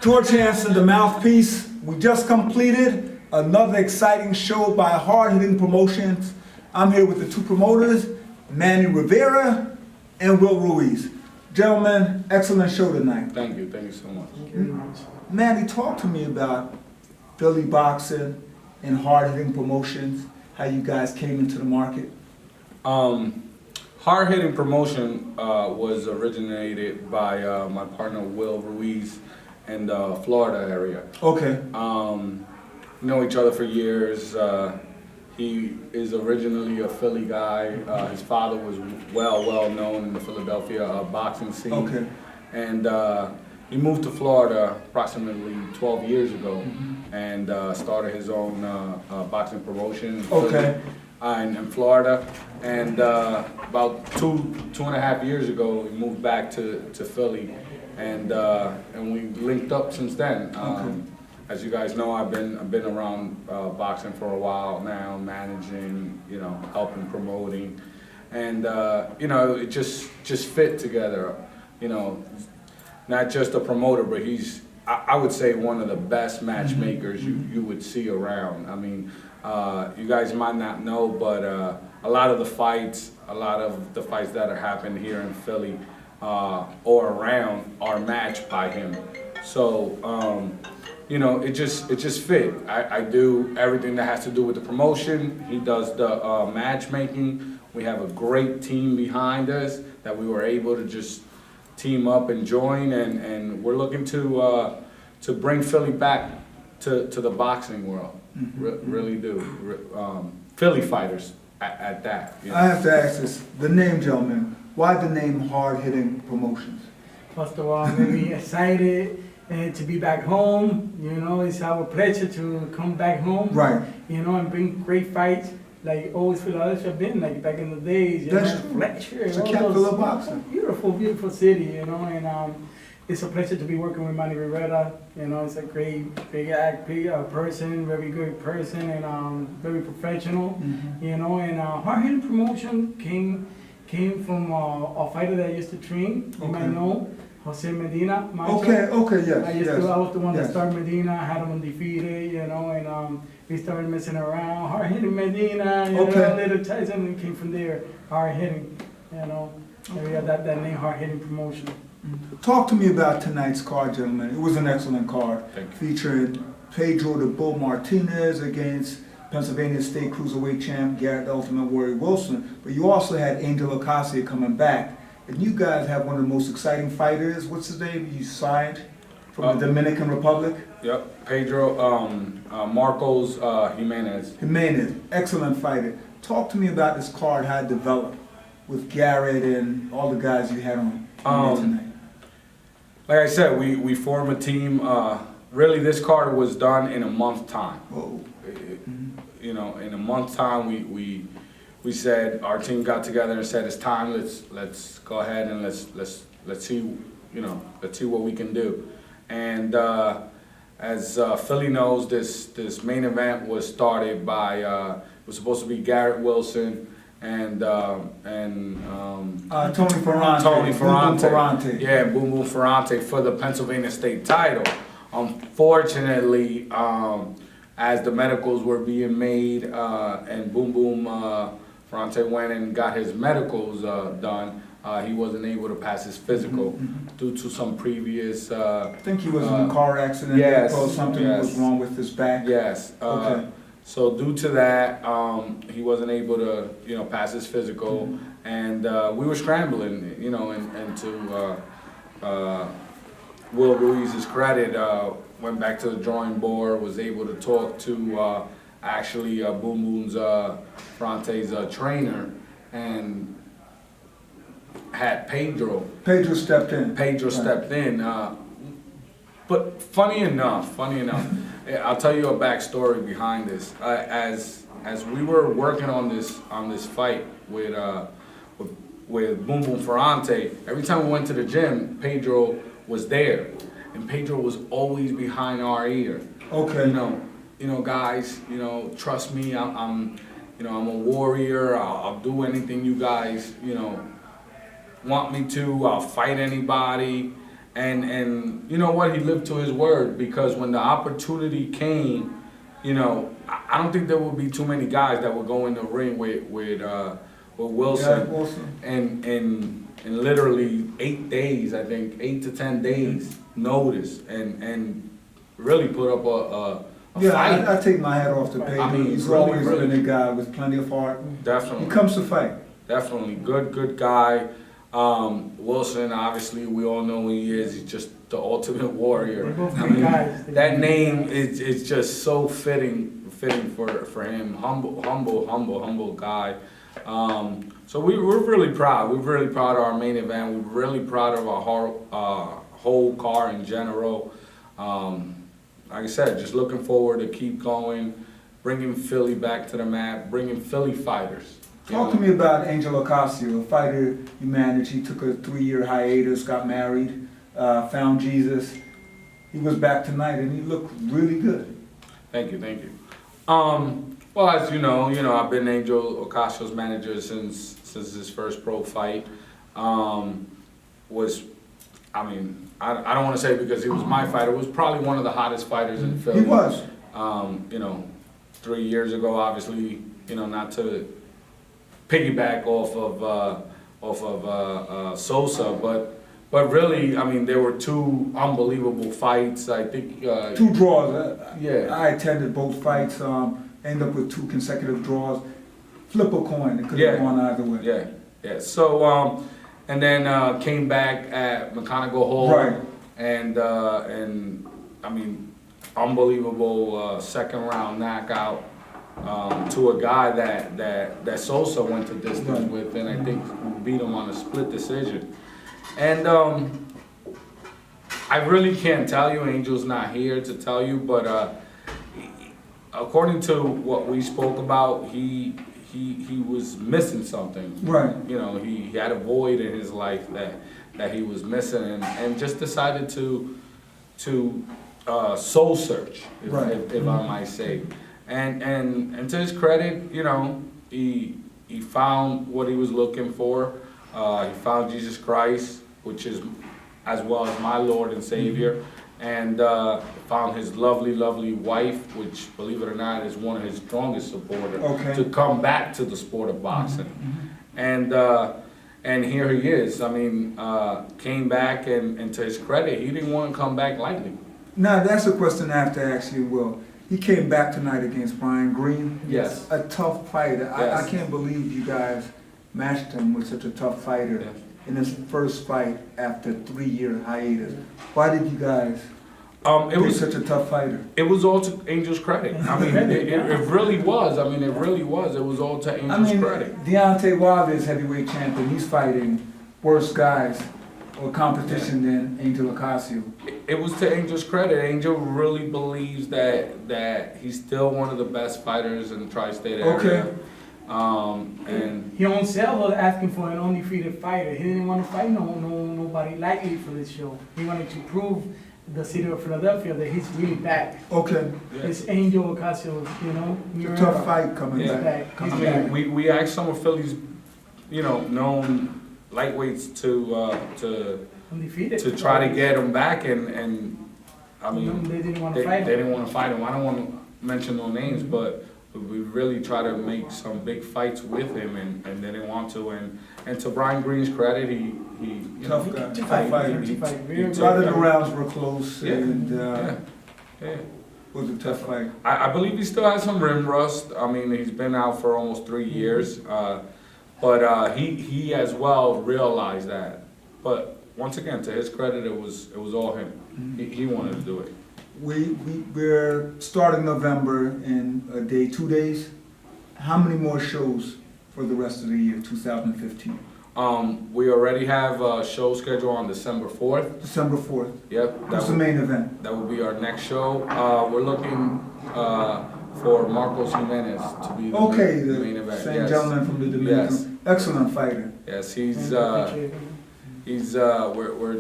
George Hansen, the mouthpiece. We just completed another exciting show by Hard Hitting Promotions. I'm here with the two promoters, Manny Rivera and Will Ruiz. Gentlemen, excellent show tonight. Thank you so much. Thank you very much. Manny, talk to me about Philly boxing and Hard Hitting Promotions, how you guys came into the market. Hard Hitting Promotion was originated by my partner Will Ruiz in the Florida area. Okay. We know each other for years. He is originally a Philly guy. His father was well known in the Philadelphia boxing scene. Okay. And he moved to Florida approximately 12 years ago and started his own boxing promotion in Okay. in Florida. And about two and a half years ago, we moved back to Philly, and we linked up since then. As you guys know, I've been around boxing for a while now, managing, helping, promoting, and it just fit together. Not just a promoter, but he's, I would say, one of the best matchmakers you would see around. I mean, you guys might not know, but a lot of the fights that are happening here in Philly or around are matched by him. So, it just fit. I do everything that has to do with the promotion. He does the matchmaking. We have a great team behind us that we were able to just team up and join, and we're looking to bring Philly back to the boxing world. Really do. Philly fighters at that. I have to ask this, the name, gentlemen, why the name Hard Hitting Promotions? First of all, I'm very excited to be back home. It's our pleasure to come back home. Right. And bring great fights like always Philadelphia been, like back in the days. That's true. Fletcher. It's a capital of boxing. Beautiful city, and it's a pleasure to be working with Manny Rivera. It's a great person, very good person, and very professional. And Hard Hitting Promotion came from a fighter that I used to train. You might know, Jose Medina. Macho. Okay, yes. I was the one that yes. started Medina. I had him undefeated, and we started messing around. Hard Hitting Medina, little Tyson, and came from there. Hard Hitting, and we got that name, Hard Hitting Promotion. Talk to me about tonight's card, gentlemen. It was an excellent card, featuring Pedro the Bull Martinez against Pennsylvania State Cruiserweight Champ Garrett the Ultimate Warrior Wilson. But you also had Angel Acacia coming back. And you guys have one of the most exciting fighters. What's his name? You signed from the Dominican Republic? Yep, Pedro Marcos Jimenez. Jimenez, excellent fighter. Talk to me about this card, how it developed with Garrett and all the guys you had on tonight. Like I said, we form a team. Really, this card was done in a month's time. Whoa. In a month's time, we said, our team got together and said, it's time. Let's go ahead and let's see let's see what we can do. And as Philly knows, this main event was started by it was supposed to be Garrett Wilson and Tony Ferrante. Tony Ferrante. Ferrante. Yeah, Boom Boom Ferrante for the Pennsylvania State title. Unfortunately, as the medicals were being made and Boom Boom Ferrante went and got his medicals done, he wasn't able to pass his physical due to some previous... I think he was in a car accident. Yes. Or something was wrong with his back. Yes. Okay. So due to that, he wasn't able to, pass his physical, and we were scrambling, and to Will Ruiz's credit, went back to the drawing board, was able to talk to actually Boom Boom's Ferrante's trainer, and had Pedro. Pedro stepped in. Stepped in. But funny enough, I'll tell you a backstory behind this. As we were working on this fight with Boom Boom Ferrante, every time we went to the gym, Pedro was there, and Pedro was always behind our ear. Okay. You know, guys, trust me, I'm I'm a warrior. I'll do anything you guys, want me to. I'll fight anybody. And you know what? He lived to his word, because when the opportunity came, I don't think there would be too many guys that would go in the ring with Wilson. Yeah, Wilson. And in literally 8 days, I think 8 to 10 days notice, and really put up a fight. I take my hat off to Pedro. I mean, he's really, always really. been a guy with plenty of heart. Definitely. He comes to fight. Definitely. Good guy. Wilson, obviously, we all know who he is. He's just the ultimate warrior. They're both I great mean, guys. that name is just so fitting for him. Humble guy. So we're really proud. We're really proud of our main event. We're really proud of our whole car in general. Like I said, just looking forward to keep going, bringing Philly back to the map, bringing Philly fighters. Talk to me about Angel Ocasio, a fighter you managed. He took a 3-year hiatus, got married, found Jesus. He was back tonight, and he looked really good. Thank you. Well, as you know, I've been Angel Ocasio's manager since his first pro fight. I don't want to say because he was my fighter. Was probably one of the hottest fighters in Philly. He was. 3 years ago, obviously, not to piggyback off of Sosa, but really, there were 2 unbelievable fights. I think 2 draws. Yeah. I attended both fights. Ended up with 2 consecutive draws. Flip a coin. It could have gone either way. Yeah. So, and then came back at McConaughey Hall. Right. And unbelievable second round knockout to a guy that Sosa went to distance with, and I think beat him on a split decision. And I really can't tell you. Angel's not here to tell you, but according to what we spoke about, he was missing something. Right. He had a void in his life that he was missing, and just decided to soul search, if I might say. And to his credit, he found what he was looking for. He found Jesus Christ, which is as well as my Lord and Savior, and found his lovely wife, which, believe it or not, is one of his strongest supporters, to come back to the sport of boxing. And here he is. Came back, and to his credit, he didn't want to come back lightly. Now, that's a question I have to ask you, Will. He came back tonight against Brian Green. Yes. A tough fighter. Yes. I can't believe you guys matched him with such a tough fighter in his first fight after 3-year hiatus. Why did you guys pick such a tough fighter? It was all to Angel's credit. It really was. It really was. It was all to Angel's credit. Deontay Wilder is heavyweight champion. He's fighting worse guys or competition than Angel Ocasio. It was to Angel's credit. Angel really believes that he's still one of the best fighters in the tri-state area. And he on sale was asking for an undefeated fighter. He didn't want to fight nobody lightly for this show. He wanted to prove the city of Philadelphia that he's really back. Okay. It's Angel Ocasio, It's a tough fight coming back. He's back. We asked some of Philly's, known lightweights to try to get him back, and they didn't want to fight him. They didn't want to fight him. I don't want to mention no names, but we really try to make some big fights with him, and they didn't want to. And to Brian Green's credit, he Tough guy. Tough fighter. A lot of the rounds were close, and Yeah. was a tough fight. I believe he still has some rim rust. He's been out for almost 3 years, but he as well realized that. But once again, to his credit, it was all him. He wanted to do it. We're starting November in 2 days. How many more shows for the rest of the year, 2015? We already have a show scheduled on December 4th. December 4th. Yep. What's the main event? That will be our next show. We're looking for Marcos Jimenez to be the main event. Same gentleman from the Dominican. Yes. Excellent fighter. Yes, we're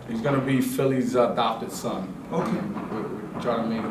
He's gonna be Philly's adopted son. Okay. We're trying to make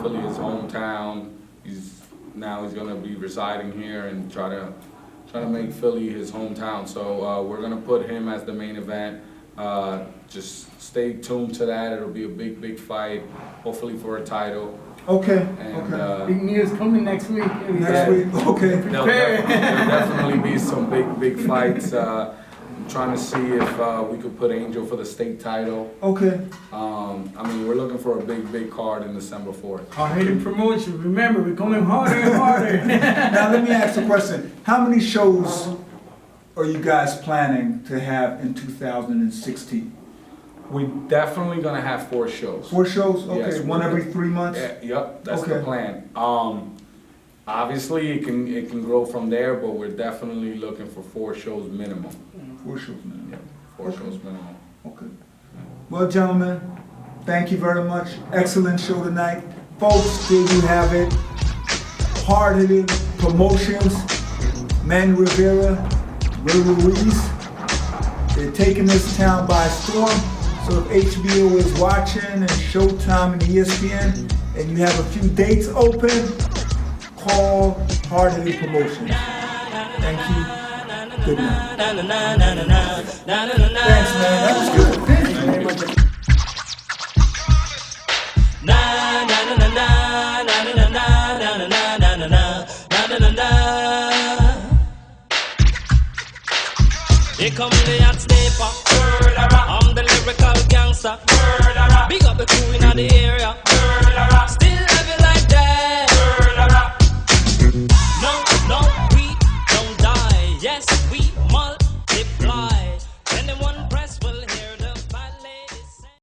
Philly his hometown. He's gonna be residing here and try to make Philly his hometown. So we're gonna put him as the main event. Just stay tuned to that. It'll be a big fight, hopefully for a title. Okay, And okay. Big news coming next week. Next week, okay. there'll definitely be some big fights. I'm trying to see if we could put Angel for the state title. Okay. I mean, we're looking for a big card in December 4th. Hard-hitting promotion. Remember, we're coming harder and harder. Now let me ask a question. How many shows are you guys planning to have in 2016? We definitely gonna have 4 shows. 4 shows? Okay, Yes, one we're every good. 3 months? Yep, that's the Okay. plan. Obviously, it can grow from there, but we're definitely looking for 4 shows minimum. 4 shows, man. Yeah, 4 shows minimum. Okay. Well, gentlemen, thank you very much. Excellent show tonight. Folks, there you have it. Hard-hitting promotions. Manny Rivera, Ray Ruiz. They're taking this town by storm. So if HBO is watching and Showtime and ESPN, and you have a few dates open, call Hard-hitting Promotions. Thank you. Good night. Thanks, man. That was good. Thank you. Here come the hot stepper. I'm the lyrical gangster. Big up the crew in the area. Still